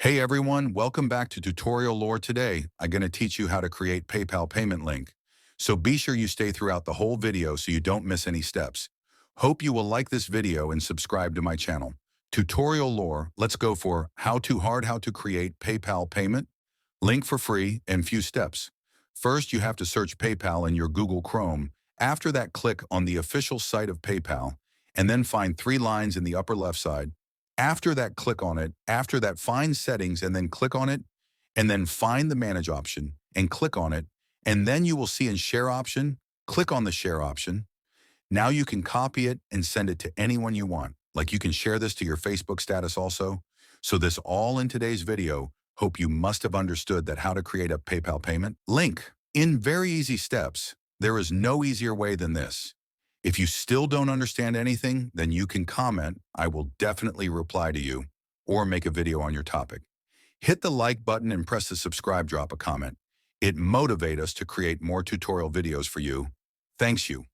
Hey everyone, welcome back to Tutorial Lore. Today, I'm going to teach you how to create PayPal payment link. So be sure you stay throughout the whole video so you don't miss any steps. Hope you will like this video and subscribe to my channel. Tutorial Lore, let's go for how to create PayPal payment, link for free, and few steps. First, you have to search PayPal in your Google Chrome. After that, click on the official site of PayPal, and then find three lines in the upper left side. After that, click on it. After that, find settings and then click on it, and then find the manage option and click on it. And then you will see in share option, click on the share option. Now you can copy it and send it to anyone you want. Like you can share this to your Facebook status also. So this all in today's video. Hope you must have understood that how to create a PayPal payment link in very easy steps. There is no easier way than this. If you still don't understand anything, then you can comment. I will definitely reply to you or make a video on your topic. Hit the like button and press the subscribe, drop a comment. It motivates us to create more tutorial videos for you. Thanks you.